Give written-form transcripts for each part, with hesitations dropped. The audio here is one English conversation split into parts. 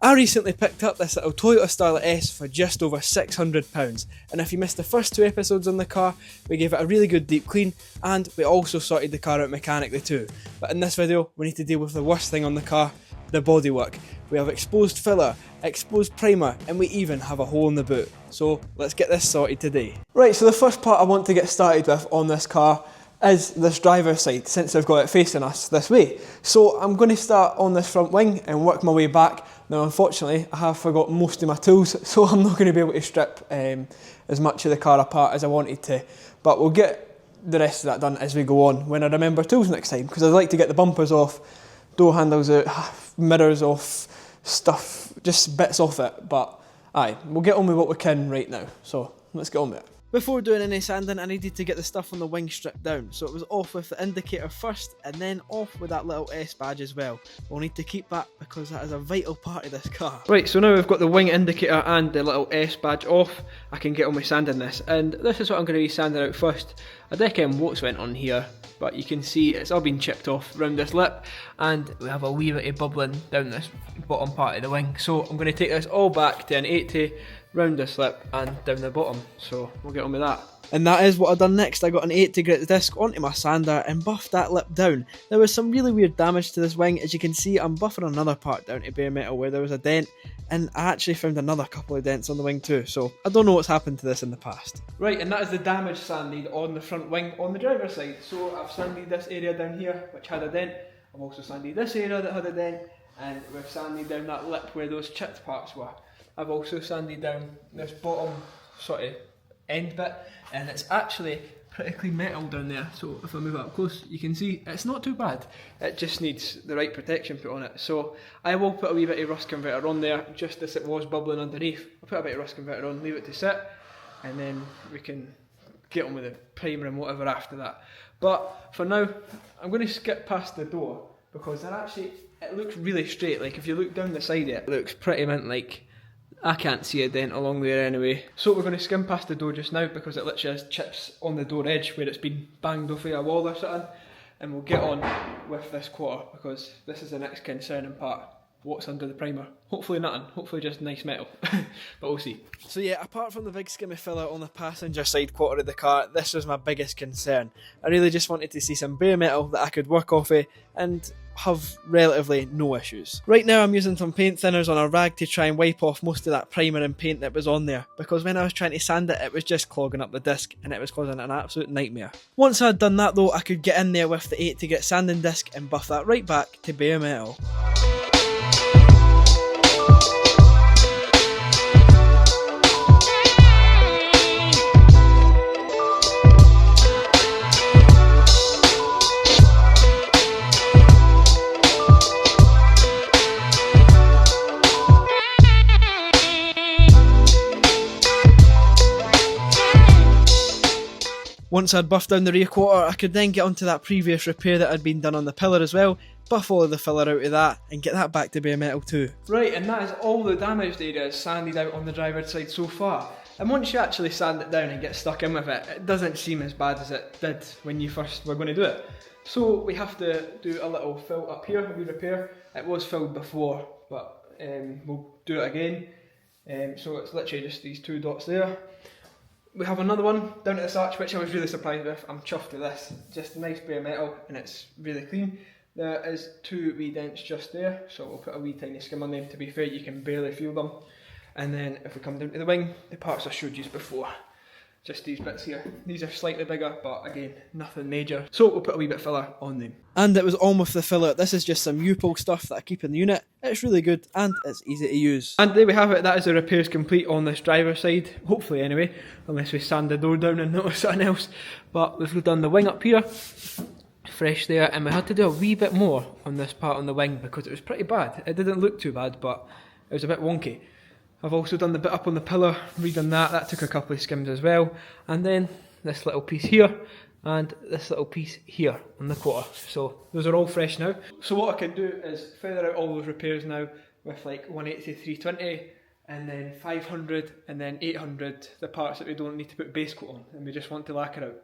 I recently picked up this little Toyota Staret S for just over £600, and if you missed the first 2 episodes on the car, we gave it a really good deep clean and we also sorted the car out mechanically too. But in this video we need to deal with the worst thing on the car, the bodywork. We have exposed filler, exposed primer, and we even have a hole in the boot. So let's get this sorted today. Right, so the first part I want to get started with on this car is this driver's side, since I've got it facing us this way. So I'm going to start on this front wing and work my way back. Now unfortunately I have forgot most of my tools, so I'm not going to be able to strip as much of the car apart as I wanted to. But we'll get the rest of that done as we go on, when I remember tools next time, because I'd like to get the bumpers off, door handles out, mirrors off, stuff, just bits off it. But aye, we'll get on with what we can right now, so let's get on with it. Before doing any sanding, I needed to get the stuff on the wing stripped down, so it was off with the indicator first and then off with that little S badge as well. We'll need to keep that because that is a vital part of this car. Right, so now we've got the wing indicator and the little S badge off, I can get on with sanding this, and this is what I'm going to be sanding out first. A deck motes went on here, but you can see it's all been chipped off around this lip, and we have a wee bit of bubbling down this bottom part of the wing. So I'm going to take this all back to an 80 round this lip and down the bottom, so we'll get on with that. And that is what I've done next. I got an 80 grit disc onto my sander and buffed that lip down. There was some really weird damage to this wing. As you can see, I'm buffing another part down to bare metal where there was a dent, and I actually found another couple of dents on the wing too, so I don't know what's happened to this in the past. Right, and that is the damage sanded on the front wing on the driver's side. So I've sanded this area down here which had a dent, I've also sanded this area that had a dent, and we've sanded down that lip where those chipped parts were. I've also sanded down this bottom sort of end bit, and it's actually pretty clean metal down there, so if I move it up close you can see it's not too bad. It just needs the right protection put on it, so I will put a wee bit of rust converter on there just as it was bubbling underneath. I'll put a bit of rust converter on, leave it to sit, and then we can get on with the primer and whatever after that. But for now I'm going to skip past the door because it looks really straight. Like if you look down the side of it, it looks pretty mint, like I can't see a dent along there anyway. So we're going to skim past the door just now because it literally has chips on the door edge where it's been banged off of a wall or something. And we'll get on with this quarter because this is the next concerning part. What's under the primer? Hopefully nothing, hopefully just nice metal, but we'll see. So yeah, apart from the big skimmy filler on the passenger side quarter of the car, this was my biggest concern. I really just wanted to see some bare metal that I could work off of and have relatively no issues. Right now I'm using some paint thinners on a rag to try and wipe off most of that primer and paint that was on there, because when I was trying to sand it, it was just clogging up the disc and it was causing an absolute nightmare. Once I'd done that though, I could get in there with the 80 grit sanding disc and buff that right back to bare metal. Once I'd buffed down the rear quarter, I could then get onto that previous repair that had been done on the pillar as well, buff all of the filler out of that, and get that back to bare metal too. Right, and that is all the damaged areas sanded out on the driver's side so far. And once you actually sand it down and get stuck in with it, it doesn't seem as bad as it did when you first were going to do it. So we have to do a little fill up here, a wee repair. It was filled before, but we'll do it again. So it's literally just these 2 dots there. We have another one down at this arch, which I was really surprised with. I'm chuffed with this. Just nice bare metal and it's really clean. There is 2 wee dents just there, so we'll put a wee tiny skim on them. To be fair, you can barely feel them. And then if we come down to the wing, the parts I showed you before. Just these bits here. These are slightly bigger, but again, nothing major. So we'll put a wee bit of filler on them. And it was on with the filler. This is just some U-pull stuff that I keep in the unit. It's really good and it's easy to use. And there we have it. That is the repairs complete on this driver's side. Hopefully anyway, unless we sand the door down and notice something else. But we've done the wing up here. Fresh there, and we had to do a wee bit more on this part on the wing because it was pretty bad. It didn't look too bad, but it was a bit wonky. I've also done the bit up on the pillar, redone that took a couple of skims as well, and then this little piece here and this little piece here on the quarter. So those are all fresh now. So what I can do is feather out all those repairs now with like 180, 320 and then 500 and then 800, the parts that we don't need to put base coat on and we just want to lacquer out.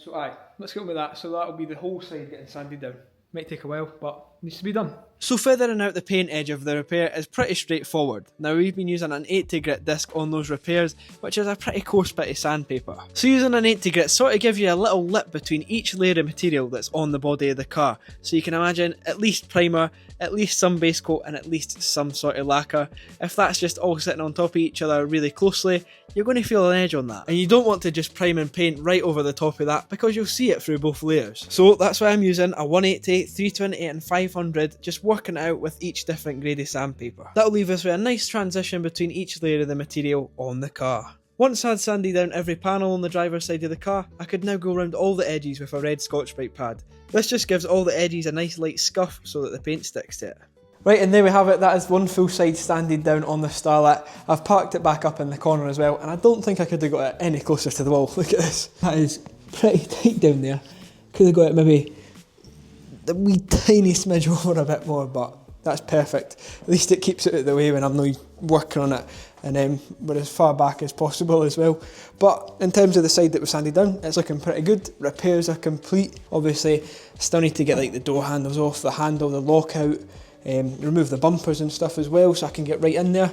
So aye, let's get on with that. So that'll be the whole side getting sanded down. Might take a while, but needs to be done. So feathering out the paint edge of the repair is pretty straightforward. Now we've been using an 80 grit disc on those repairs, which is a pretty coarse bit of sandpaper. So using an 80 grit sort of gives you a little lip between each layer of material that's on the body of the car. So you can imagine at least primer, at least some base coat and at least some sort of lacquer. If that's just all sitting on top of each other really closely, you're going to feel an edge on that. And you don't want to just prime and paint right over the top of that because you'll see it through both layers. So that's why I'm using a 180, 320 and 500, just working out with each different grade of sandpaper. That'll leave us with a nice transition between each layer of the material on the car. Once I'd sanded down every panel on the driver's side of the car, I could now go around all the edges with a red Scotch-Brite pad. This just gives all the edges a nice light scuff so that the paint sticks to it. Right, and there we have it. That is one full side sanded down on the Starlet. I've parked it back up in the corner as well, and I don't think I could have got it any closer to the wall. Look at this. That is pretty tight down there. Could have got it maybe a wee tiny smidge over a bit more, but that's perfect. At least it keeps it out of the way when I'm not working on it, and we're as far back as possible as well. But in terms of the side that was sanded down, it's looking pretty good. Repairs are complete. Obviously, still need to get like the door handles off, the handle, the lockout, remove the bumpers and stuff as well, so I can get right in there,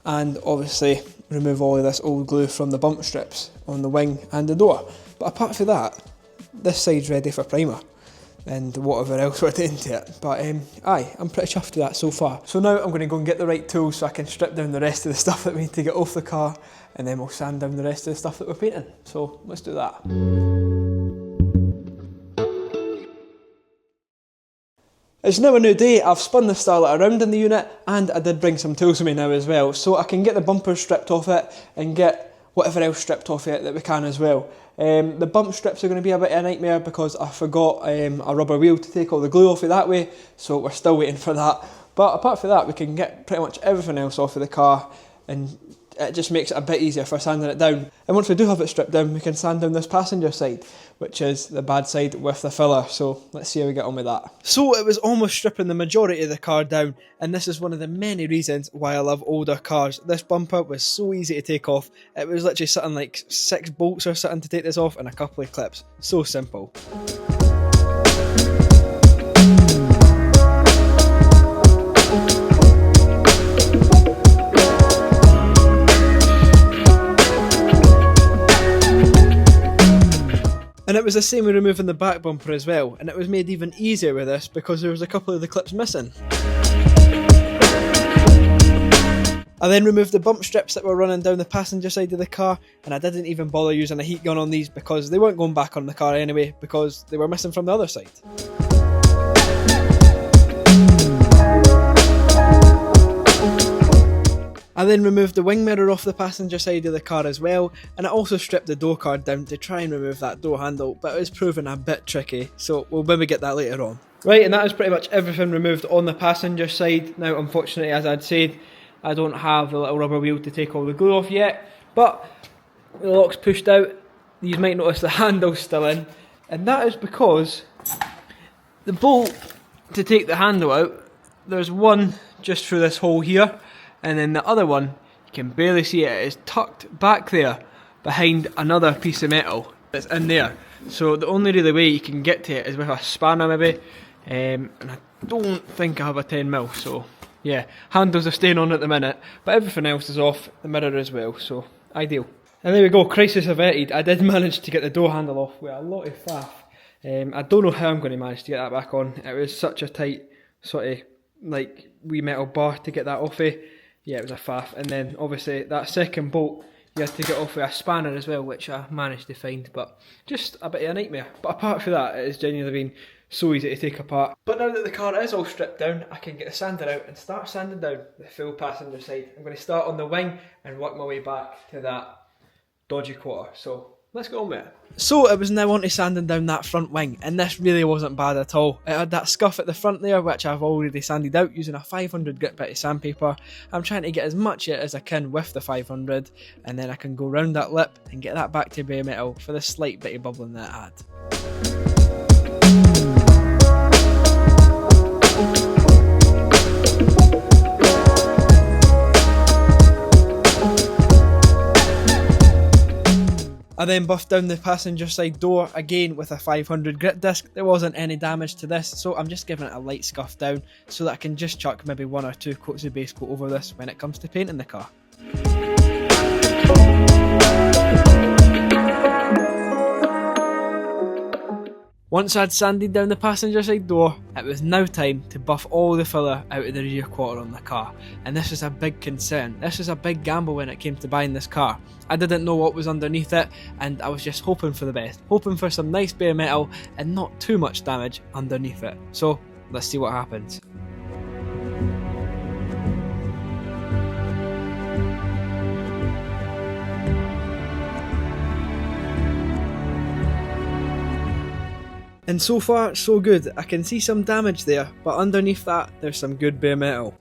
and obviously remove all of this old glue from the bump strips on the wing and the door. But apart from that, this side's ready for primer and whatever else we're doing to it. But aye, I'm pretty chuffed with that so far. So now I'm going to go and get the right tools so I can strip down the rest of the stuff that we need to get off the car, and then we'll sand down the rest of the stuff that we're painting. So let's do that. It's now a new day. I've spun the Starlet around in the unit, and I did bring some tools with me now as well, so I can get the bumpers stripped off it and get whatever else stripped off it that we can as well. The bump strips are going to be a bit of a nightmare because I forgot a rubber wheel to take all the glue off it that way, so we're still waiting for that. But apart from that, we can get pretty much everything else off of the car, and it just makes it a bit easier for sanding it down. And once we do have it stripped down, we can sand down this passenger side, which is the bad side with the filler. So let's see how we get on with that. So it was almost stripping the majority of the car down, and this is one of the many reasons why I love older cars. This bumper was so easy to take off. It was literally something like 6 bolts or something to take this off and a couple of clips. So simple. And it was the same with removing the back bumper as well, and it was made even easier with this because there was a couple of the clips missing. I then removed the bump strips that were running down the passenger side of the car, and I didn't even bother using a heat gun on these because they weren't going back on the car anyway because they were missing from the other side. I then removed the wing mirror off the passenger side of the car as well, and I also stripped the door card down to try and remove that door handle, but it was proving a bit tricky, so we'll maybe get that later on. Right, and that is pretty much everything removed on the passenger side. Now unfortunately, as I'd said, I don't have the little rubber wheel to take all the glue off yet, but the lock's pushed out. You might notice the handle's still in, and that is because the bolt to take the handle out, there's one just through this hole here, and then the other one, you can barely see it, is tucked back there behind another piece of metal that's in there. So the only really way you can get to it is with a spanner maybe, and I don't think I have a 10mm, so yeah, handles are staying on at the minute, but everything else is off, the mirror as well, so ideal. And there we go, crisis averted. I did manage to get the door handle off with a lot of faff. I don't know how I'm going to manage to get that back on. It was such a tight sort of like wee metal bar to get that off of. Yeah, it was a faff. And then obviously that second bolt you had to get off with a spanner as well, which I managed to find, but just a bit of a nightmare. But apart from that, it has genuinely been so easy to take apart. But now that the car is all stripped down, I can get the sander out and start sanding down the full passenger side. I'm going to start on the wing and work my way back to that dodgy quarter. So let's get on with it. So it was now on to sanding down that front wing, and this really wasn't bad at all. It had that scuff at the front there, which I've already sanded out using a 500 grit bit of sandpaper. I'm trying to get as much it as I can with the 500, and then I can go round that lip and get that back to bare metal for the slight bit of bubbling that it had. I then buffed down the passenger side door again with a 500 grit disc. There wasn't any damage to this, so I'm just giving it a light scuff down so that I can just chuck maybe 1 or 2 coats of base coat over this when it comes to painting the car. Once I'd sanded down the passenger side door, it was now time to buff all the filler out of the rear quarter on the car, and this was a big concern. This was a big gamble when it came to buying this car. I didn't know what was underneath it, and I was just hoping for the best, hoping for some nice bare metal and not too much damage underneath it. So let's see what happens. And so far, so good. I can see some damage there, but underneath that, there's some good bare metal.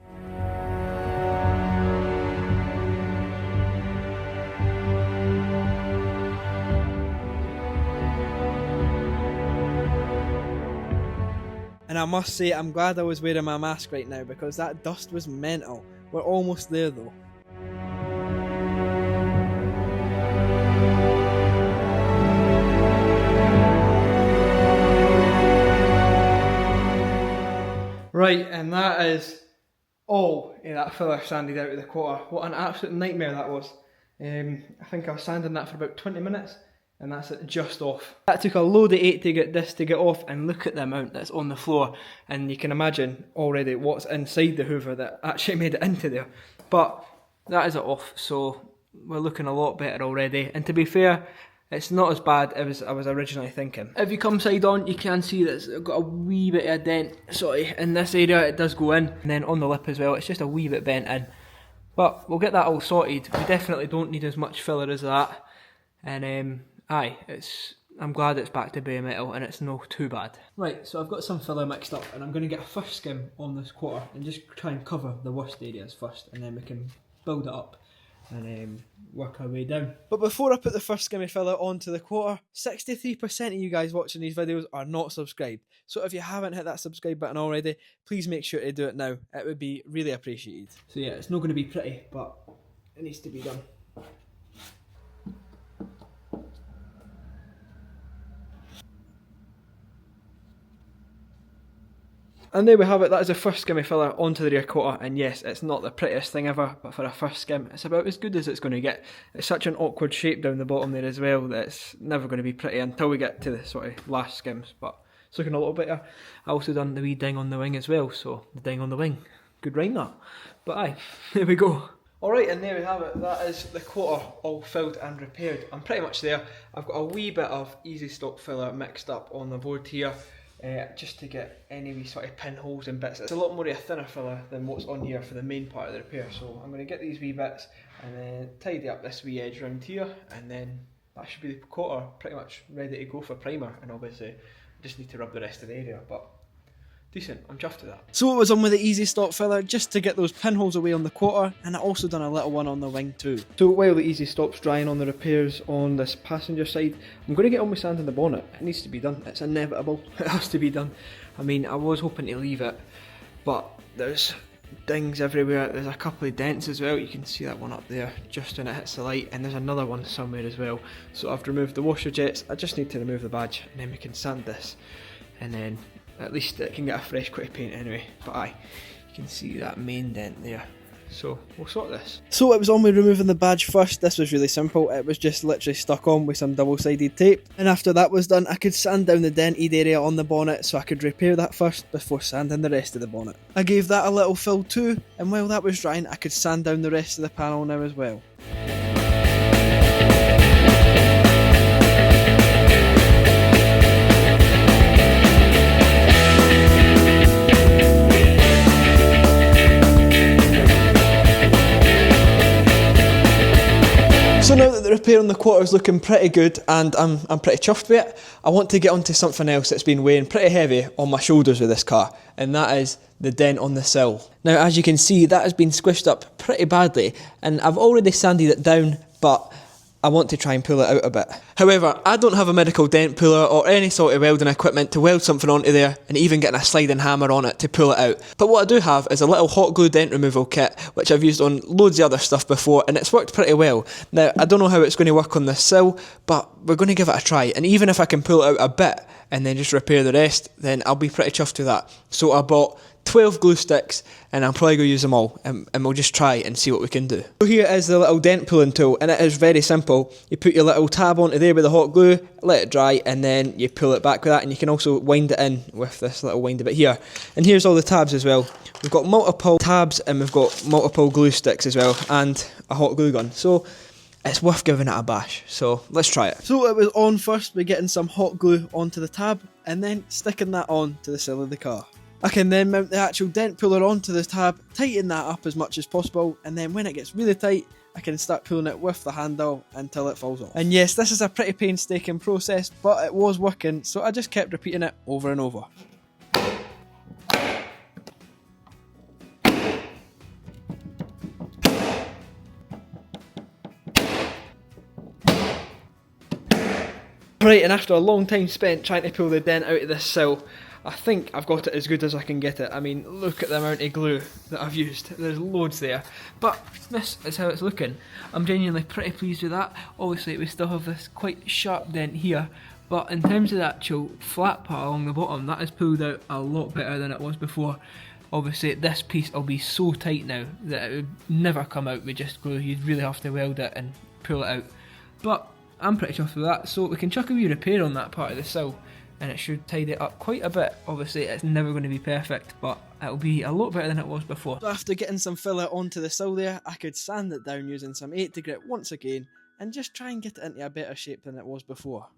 And I must say, I'm glad I was wearing my mask right now because that dust was mental. We're almost there though. Right, and that is all that filler sanded out of the quarter. What an absolute nightmare that was. I think I was sanding that for about 20 minutes and that's it just off. That took a load of 8 to get this to get off, and look at the amount that's on the floor, and you can imagine already what's inside the hoover that actually made it into there. But that is it off, so we're looking a lot better already, and to be fair, it's not as bad as I was originally thinking. If you come side on, you can see that it's got a wee bit of a dent, in this area it does go in, and then on the lip as well, it's just a wee bit bent in. But we'll get that all sorted. We definitely don't need as much filler as that, and I'm glad it's back to bare metal and it's not too bad. Right, so I've got some filler mixed up and I'm going to get a first skim on this quarter and just try and cover the worst areas first, and then we can build it up and work our way down. But before I put the first skimmy filler onto the quarter, 63% of you guys watching these videos are not subscribed. So if you haven't hit that subscribe button already, please make sure to do it now. It would be really appreciated. So yeah, it's not going to be pretty, but it needs to be done. And there we have it, that is the first skimmy filler onto the rear quarter, and yes, it's not the prettiest thing ever, but for a first skim, it's about as good as it's going to get. It's such an awkward shape down the bottom there as well, that it's never going to be pretty until we get to the sort of last skims, but it's looking a little better. I also done the wee ding on the wing as well, so the ding on the wing, good rhyme that. But aye, there we go. Alright, and there we have it, that is the quarter all filled and repaired. I'm pretty much there. I've got a wee bit of easy stop filler mixed up on the board here. Just to get any wee sort of pinholes and bits. It's a lot more of a thinner filler than what's on here for the main part of the repair, so I'm going to get these wee bits and then tidy up this wee edge round here, and then that should be the quarter pretty much ready to go for primer, and obviously I just need to rub the rest of the area, but decent, I'm chuffed with that. So it was on with the easy stop filler just to get those pinholes away on the quarter, and I also done a little one on the wing too. So while the easy stop's drying on the repairs on this passenger side, I'm going to get on with sanding the bonnet. It needs to be done, it's inevitable, it has to be done. I mean, I was hoping to leave it, but there's dings everywhere, there's a couple of dents as well, you can see that one up there just when it hits the light, and there's another one somewhere as well. So I've removed the washer jets, I just need to remove the badge, and then we can sand this, and then at least it can get a fresh coat of paint anyway. But aye, you can see that main dent there. So we'll sort this. So it was on with removing the badge first. This was really simple. It was just literally stuck on with some double-sided tape. And after that was done, I could sand down the dented area on the bonnet, so I could repair that first before sanding the rest of the bonnet. I gave that a little fill too, and while that was drying, I could sand down the rest of the panel now as well. So now that the repair on the quarter is looking pretty good and I'm pretty chuffed with it, I want to get onto something else that's been weighing pretty heavy on my shoulders with this car, and that is the dent on the sill. Now as you can see, that has been squished up pretty badly, and I've already sanded it down, but I want to try and pull it out a bit. However, I don't have a medical dent puller or any sort of welding equipment to weld something onto there and even getting a sliding hammer on it to pull it out. But what I do have is a little hot glue dent removal kit, which I've used on loads of other stuff before, and it's worked pretty well. Now, I don't know how it's going to work on this Sill, but we're going to give it a try. And even if I can pull it out a bit and then just repair the rest, then I'll be pretty chuffed with that. So I bought 12 glue sticks and I'm probably going to use them all, and we'll just try and see what we can do. So here is the little dent pulling tool, and it is very simple. You put your little tab onto there with the hot glue, let it dry, and then you pull it back with that, and you can also wind it in with this little windy bit here. And here's all the tabs as well. We've got multiple tabs and we've got multiple glue sticks as well, and a hot glue gun. So it's worth giving it a bash, so let's try it. So it was on first by getting some hot glue onto the tab and then sticking that on to the sill of the car. I can then mount the actual dent puller onto the tab, tighten that up as much as possible, and then when it gets really tight, I can start pulling it with the handle until it falls off. And yes, this is a pretty painstaking process, but it was working, so I just kept repeating it over and over. Right, and after a long time spent trying to pull the dent out of this sill, I think I've got it as good as I can get it. I mean, look at the amount of glue that I've used. There's loads there. But this is how it's looking. I'm genuinely pretty pleased with that. Obviously, we still have this quite sharp dent here, but in terms of the actual flat part along the bottom, that is pulled out a lot better than it was before. Obviously, this piece will be so tight now that it would never come out with just glue. You'd really have to weld it and pull it out. But I'm pretty chuffed with that, so we can chuck a wee repair on that part of the sill, and it should tidy it up quite a bit. Obviously, it's never going to be perfect, but it'll be a lot better than it was before. So after getting some filler onto the sill there, I could sand it down using some 80 grit once again, and just try and get it into a better shape than it was before.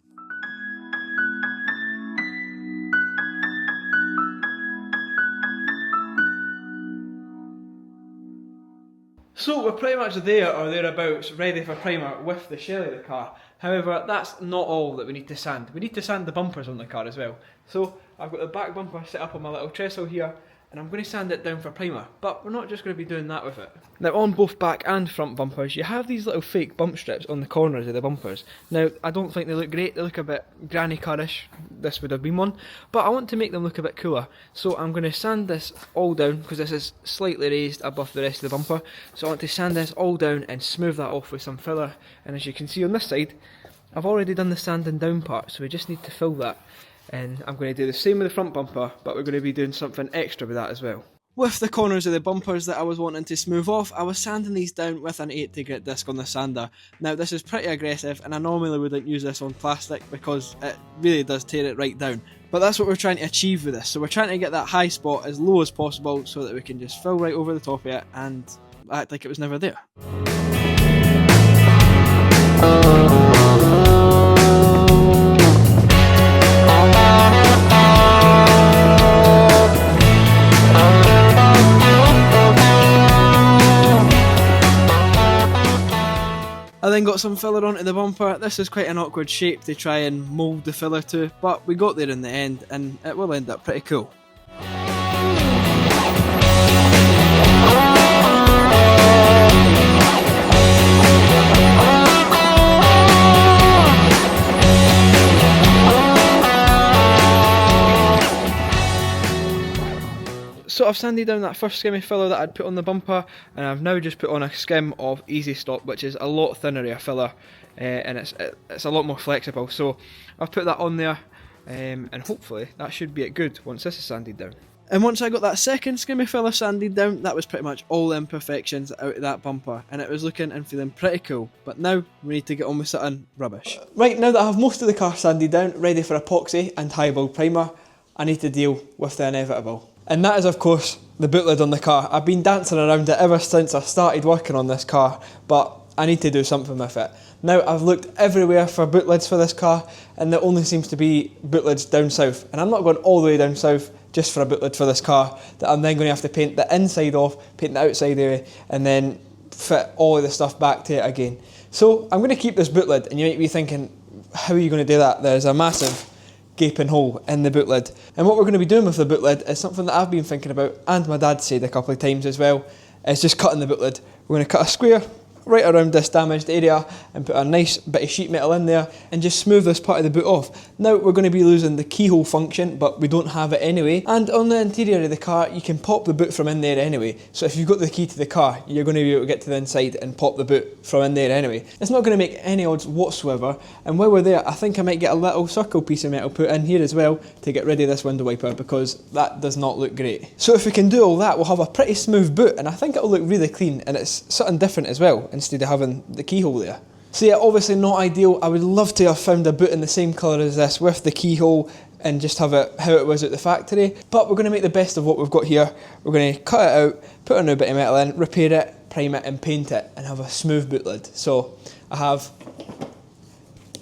So we're pretty much there or thereabouts, ready for primer with the shell of the car. However, that's not all that we need to sand. We need to sand the bumpers on the car as well. So I've got the back bumper set up on my little trestle here, and I'm going to sand it down for primer. But we're not just going to be doing that with it. Now on both back and front bumpers, you have these little fake bump strips on the corners of the bumpers. Now I don't think they look great, they look a bit granny car-ish, this would have been one, but I want to make them look a bit cooler. So I'm going to sand this all down, because this is slightly raised above the rest of the bumper. So I want to sand this all down and smooth that off with some filler. And as you can see on this side, I've already done the sanding down part, so we just need to fill that. And I'm going to do the same with the front bumper, but we're going to be doing something extra with that as well. With the corners of the bumpers that I was wanting to smooth off, I was sanding these down with an 80 grit disc on the sander. Now this is pretty aggressive, and I normally wouldn't use this on plastic because it really does tear it right down. But that's what we're trying to achieve with this. So we're trying to get that high spot as low as possible so that we can just fill right over the top of it and act like it was never there. I then got some filler onto the bumper. This is quite an awkward shape to try and mould the filler to, but we got there in the end and it will end up pretty cool. So I've sanded down that first skim of filler that I'd put on the bumper, and I've now just put on a skim of Easy Stop, which is a lot thinner of a filler, and it's a lot more flexible. So I've put that on there, and hopefully that should be it good once this is sanded down. And once I got that second skim of filler sanded down, that was pretty much all the imperfections out of that bumper, and it was looking and feeling pretty cool. But now we need to get on with something rubbish. Right, now that I have most of the car sanded down, ready for epoxy and high build primer, I need to deal with the inevitable. And that is, of course, the boot lid on the car. I've been dancing around it ever since I started working on this car, but I need to do something with it. Now, I've looked everywhere for boot lids for this car, and there only seems to be boot lids down south. And I'm not going all the way down south just for a boot lid for this car, that I'm then going to have to paint the inside off, paint the outside area, and then fit all of the stuff back to it again. So I'm going to keep this boot lid, and you might be thinking, how are you going to do that? There's a massive gaping hole in the boot lid. And what we're going to be doing with the boot lid is something that I've been thinking about, and my dad said a couple of times as well, is just cutting the boot lid. We're going to cut a square right around this damaged area and put a nice bit of sheet metal in there and just smooth this part of the boot off. Now we're going to be losing the keyhole function, but we don't have it anyway. And on the interior of the car, you can pop the boot from in there anyway. So if you've got the key to the car, you're going to be able to get to the inside and pop the boot from in there anyway. It's not going to make any odds whatsoever. And while we're there, I think I might get a little circle piece of metal put in here as well to get rid of this window wiper, because that does not look great. So if we can do all that, we'll have a pretty smooth boot, and I think it'll look really clean, and it's something different as well, instead of having the keyhole there. So yeah, obviously not ideal. I would love to have found a boot in the same colour as this with the keyhole and just have it how it was at the factory, but we're going to make the best of what we've got here. We're going to cut it out, put a new bit of metal in, repair it, prime it and paint it, and have a smooth boot lid. So I have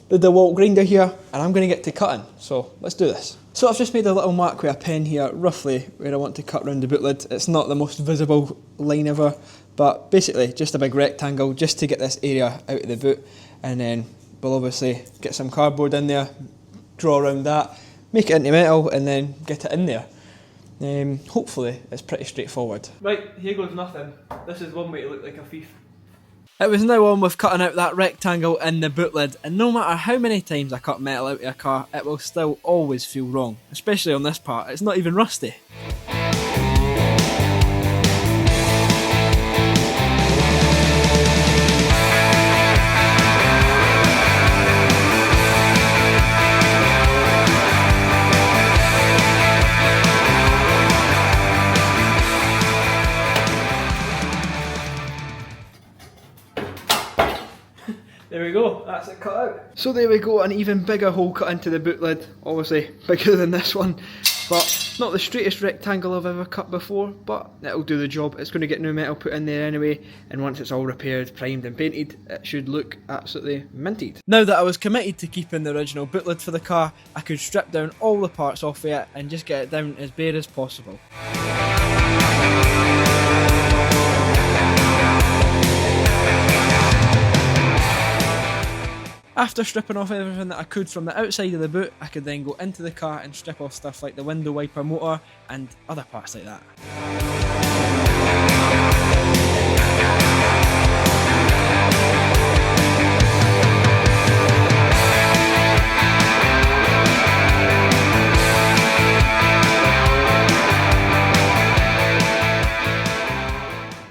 the DeWalt grinder here, and I'm going to get to cutting, so let's do this. So I've just made a little mark with a pen here, roughly where I want to cut around the boot lid. It's not the most visible line ever, but basically just a big rectangle just to get this area out of the boot, and then we'll obviously get some cardboard in there, draw around that, make it into metal, and then get it in there. Hopefully it's pretty straightforward. Right, here goes nothing. This is one way to look like a thief. It was now on with cutting out that rectangle in the boot lid, and no matter how many times I cut metal out of a car, it will still always feel wrong, especially on this part. It's not even rusty. There we go, that's it cut out. So there we go, an even bigger hole cut into the boot lid, obviously bigger than this one, but not the straightest rectangle I've ever cut before, but it'll do the job. It's going to get new metal put in there anyway, and once it's all repaired, primed and painted, it should look absolutely minted. Now that I was committed to keeping the original boot lid for the car, I could strip down all the parts off of it and just get it down as bare as possible. After stripping off everything that I could from the outside of the boot, I could then go into the car and strip off stuff like the window wiper motor and other parts like that.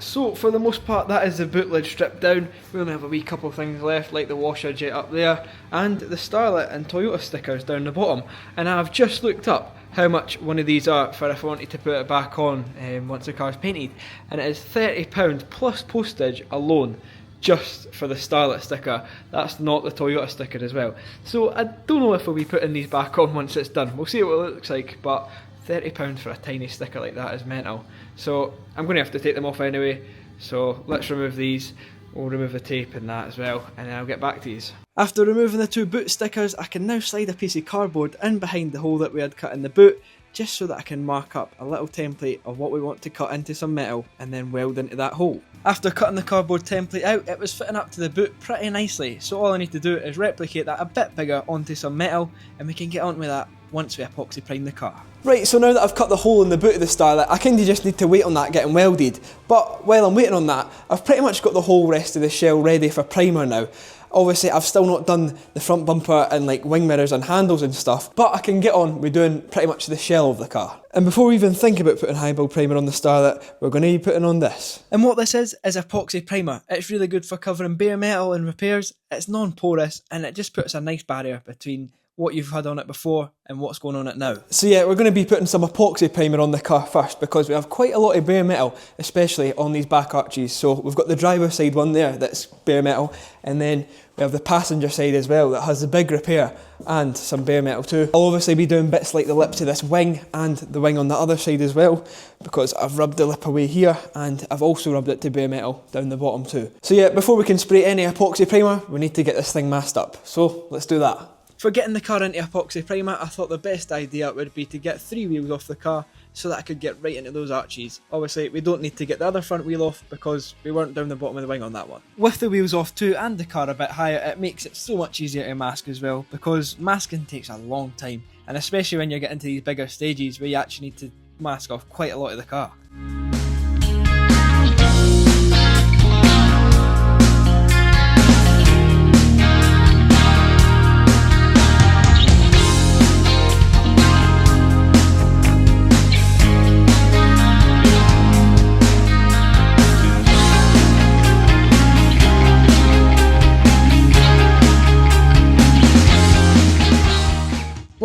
So for the most part, that is the boot lid stripped down. We only have a wee couple of things left, like the washer jet up there and the Starlet and Toyota stickers down the bottom. And I've just looked up how much one of these are for if I wanted to put it back on once the car's painted, and it is £30 plus postage alone just for the Starlet sticker. That's not the Toyota sticker as well. So I don't know if we'll be putting these back on once it's done. We'll see what it looks like, but £30 for a tiny sticker like that is mental. So I'm going to have to take them off anyway, so let's remove these. We'll remove the tape and that as well, and then I'll get back to these. After removing the two boot stickers, I can now slide a piece of cardboard in behind the hole that we had cut in the boot, just so that I can mark up a little template of what we want to cut into some metal and then weld into that hole. After cutting the cardboard template out, it was fitting up to the boot pretty nicely, so all I need to do is replicate that a bit bigger onto some metal, and we can get on with that once we epoxy prime the car. Right, so now that I've cut the hole in the boot of the Starlet, I kinda just need to wait on that getting welded. But while I'm waiting on that, I've pretty much got the whole rest of the shell ready for primer now. Obviously, I've still not done the front bumper and like wing mirrors and handles and stuff, but I can get on with doing pretty much the shell of the car. And before we even think about putting high build primer on the Starlet, we're going to be putting on this. And what this is epoxy primer. It's really good for covering bare metal and repairs. It's non-porous, and it just puts a nice barrier between what you've had on it before and what's going on it now. So yeah, we're going to be putting some epoxy primer on the car first, because we have quite a lot of bare metal, especially on these back arches. So we've got the driver's side one there that's bare metal, and then we have the passenger side as well that has the big repair and some bare metal too. I'll obviously be doing bits like the lips of this wing and the wing on the other side as well, because I've rubbed the lip away here and I've also rubbed it to bare metal down the bottom too. So yeah, before we can spray any epoxy primer, we need to get this thing masked up. So let's do that. For getting the car into epoxy primer, I thought the best idea would be to get 3 wheels off the car so that I could get right into those arches. Obviously, we don't need to get the other front wheel off because we weren't down the bottom of the wing on that one. With the wheels off too and the car a bit higher, it makes it so much easier to mask as well, because masking takes a long time, and especially when you get into these bigger stages where you actually need to mask off quite a lot of the car.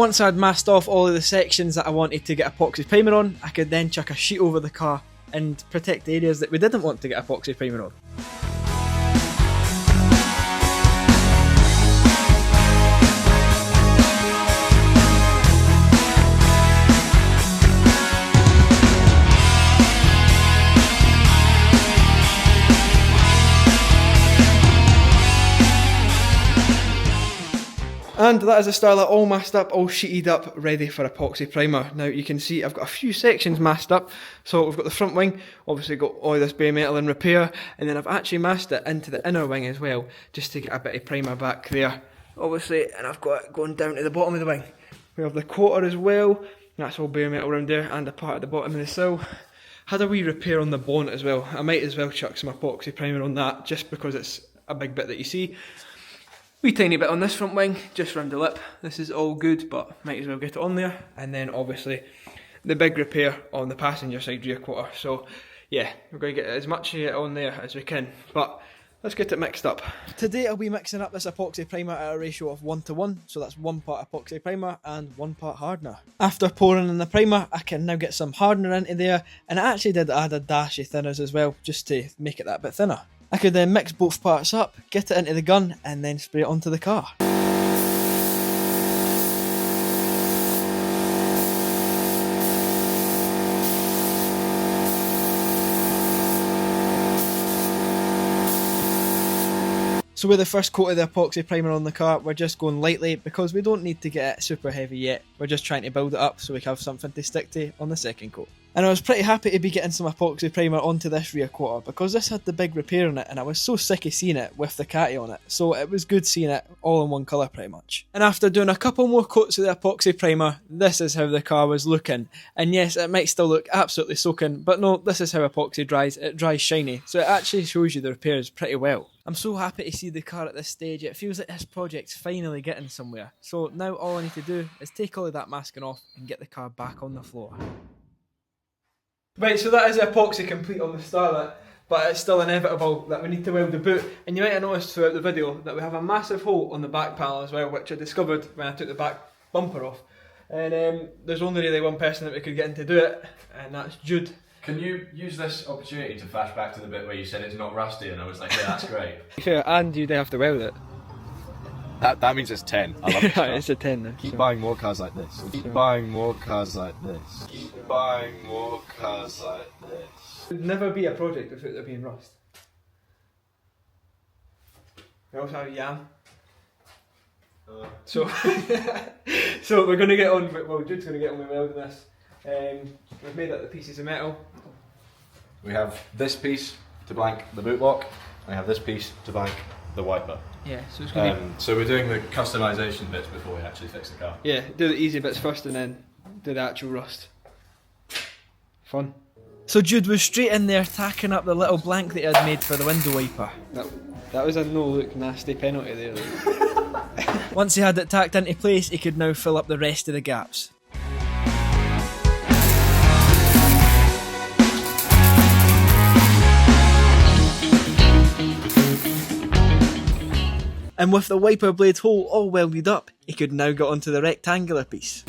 Once I'd masked off all of the sections that I wanted to get epoxy primer on, I could then chuck a sheet over the car and protect the areas that we didn't want to get epoxy primer on. And that is the Starlet all masked up, all sheeted up, ready for epoxy primer. Now you can see I've got a few sections masked up. So we've got the front wing, obviously got all this bare metal in repair, and then I've actually masked it into the inner wing as well, just to get a bit of primer back there. Obviously, and I've got it going down to the bottom of the wing. We have the quarter as well, that's all bare metal around there, and a part at the bottom of the sill. Had a wee repair on the bonnet as well. I might as well chuck some epoxy primer on that, just because it's a big bit that you see. Wee tiny bit on this front wing, just round the lip. This is all good, but might as well get it on there. And then obviously the big repair on the passenger side rear quarter. So yeah, we're going to get as much of it on there as we can, but let's get it mixed up. Today I'll be mixing up this epoxy primer at a ratio of 1:1, so that's 1 part epoxy primer and 1 part hardener. After pouring in the primer, I can now get some hardener into there, and I actually did add a dash of thinners as well, just to make it that bit thinner. I could then mix both parts up, get it into the gun, and then spray it onto the car. So with the first coat of the epoxy primer on the car, we're just going lightly because we don't need to get it super heavy yet. We're just trying to build it up so we have something to stick to on the second coat. And I was pretty happy to be getting some epoxy primer onto this rear quarter because this had the big repair on it, and I was so sick of seeing it with the catty on it. So it was good seeing it all in one colour pretty much. And after doing a couple more coats of the epoxy primer, this is how the car was looking. And yes, it might still look absolutely soaking, but no, this is how epoxy dries. It dries shiny, so it actually shows you the repairs pretty well. I'm so happy to see the car at this stage. It feels like this project's finally getting somewhere. So now all I need to do is take all of that masking off and get the car back on the floor. Right, so that is the epoxy complete on the Starlet, but it's still inevitable that we need to weld the boot. And you might have noticed throughout the video that we have a massive hole on the back panel as well, which I discovered when I took the back bumper off. And there's only really one person that we could get in to do it, and that's Jude. Can you use this opportunity to flash back to the bit where you said it's not rusty, and I was like, yeah, that's great. Sure, and you'd have to weld it. That means it's 10. I love this car. It's a 10 now. Keep buying more cars like this. Keep buying more cars like this. Keep buying more cars like this. It would never be a project without there being rust. We also have Yam. So we're going to get on with, well, Jude's going to get on with welding this. We've made up the pieces of metal. We have this piece to blank the boot lock. We have this piece to blank the wiper. Yeah, so it's going to so we're doing the customisation bits before we actually fix the car. yeah, do the easy bits first and then do the actual rust. Fun. So Jude was straight in there tacking up the little blank that he had made for the window wiper. That was a no-look nasty penalty there. Once he had it tacked into place, he could now fill up the rest of the gaps. And with the wiper blade hole all welded up, he could now get onto the rectangular piece.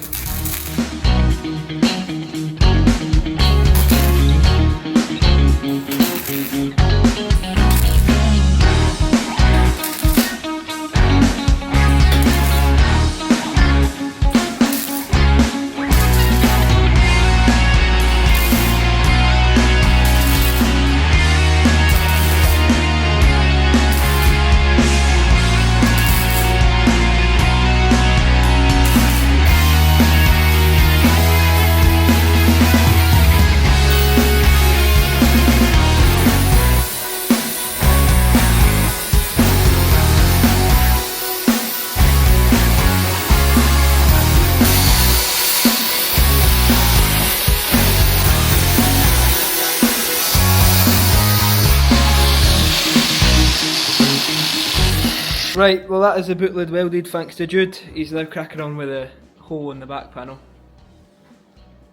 Right, well that is the boot lid welded thanks to Jude. He's now cracking on with a hole in the back panel.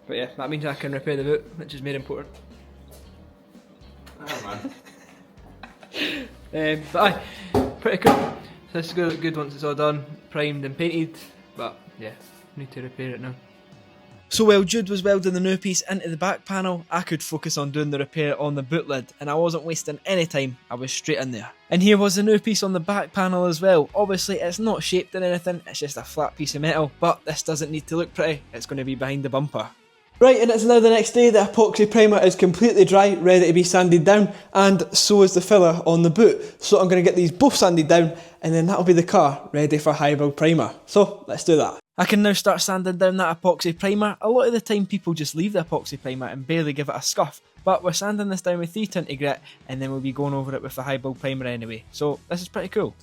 But yeah, that means I can repair the boot, which is more important. Oh But man. aye, pretty cool. So this is going to look good once it's all done, primed and painted, but yeah, need to repair it now. So while Jude was welding the new piece into the back panel, I could focus on doing the repair on the boot lid, and I wasn't wasting any time, I was straight in there. And here was the new piece on the back panel as well. Obviously it's not shaped or anything, it's just a flat piece of metal, but this doesn't need to look pretty, it's going to be behind the bumper. Right, and it's now the next day. The epoxy primer is completely dry, ready to be sanded down, and so is the filler on the boot. So I'm going to get these both sanded down, and then that'll be the car ready for high build primer. So let's do that. I can now start sanding down that epoxy primer. A lot of the time people just leave the epoxy primer and barely give it a scuff, but we're sanding this down with 320 grit, and then we'll be going over it with the high build primer anyway. So this is pretty cool.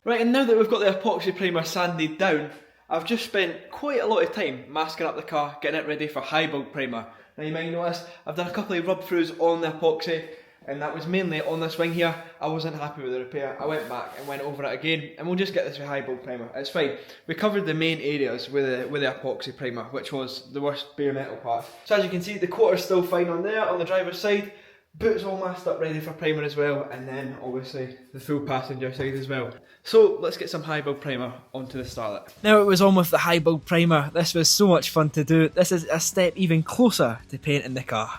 Right, and now that we've got the epoxy primer sanded down, I've just spent quite a lot of time masking up the car, getting it ready for high build primer. Now you might notice I've done a couple of rub throughs on the epoxy, and that was mainly on this wing here. I wasn't happy with the repair. I went back and went over it again, and we'll just get this with high build primer. It's fine. We covered the main areas with the epoxy primer, which was the worst bare metal part. So as you can see, the quarter's still fine on there, on the driver's side. Boot's all masked up ready for primer as well, and then obviously the full passenger side as well. So let's get some high build primer onto the Starlet. Now it was on with the high build primer. This was so much fun to do. This is a step even closer to painting the car.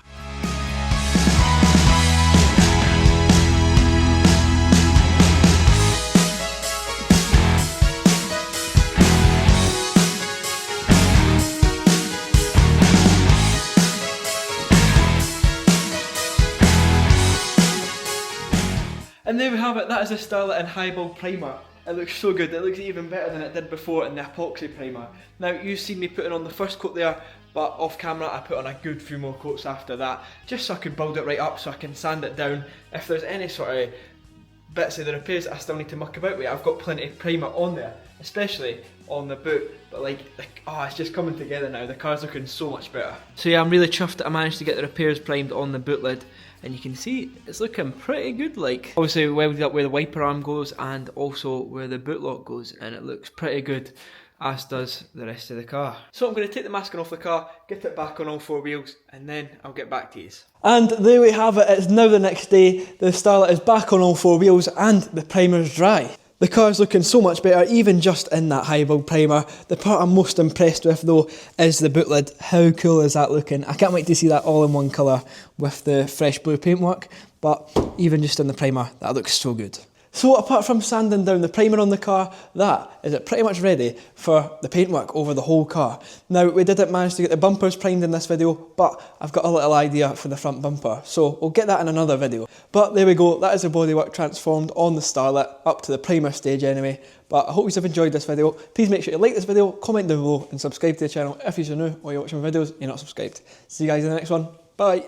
And there we have it, that is the Starlet in high build primer. It looks so good, it looks even better than it did before in the epoxy primer. Now you've seen me putting on the first coat there, but off camera I put on a good few more coats after that, just so I could build it right up, so I can sand it down. If there's any sort of bits of the repairs that I still need to muck about with, I've got plenty of primer on there, especially on the boot. But it's just coming together now, the car's looking so much better. So yeah, I'm really chuffed that I managed to get the repairs primed on the boot lid. And you can see it's looking pretty good. Obviously we welded up where the wiper arm goes and also where the boot lock goes, and it looks pretty good, as does the rest of the car. So I'm going to take the masking off the car, get it back on all four wheels, and then I'll get back to you. And there we have it, it's now the next day, the Starlet is back on all four wheels and the primer's dry. The car's looking so much better, even just in that high build primer. The part I'm most impressed with though is the boot lid. How cool is that looking? I can't wait to see that all in one colour with the fresh blue paintwork, but even just in the primer, that looks so good. So apart from sanding down the primer on the car, that is it pretty much ready for the paintwork over the whole car. Now we didn't manage to get the bumpers primed in this video, but I've got a little idea for the front bumper, so we'll get that in another video. But there we go, that is the bodywork transformed on the Starlet, up to the primer stage anyway. But I hope you have enjoyed this video. Please make sure you like this video, comment down below and subscribe to the channel if you're new or you're watching my videos and you're not subscribed. See you guys in the next one, bye!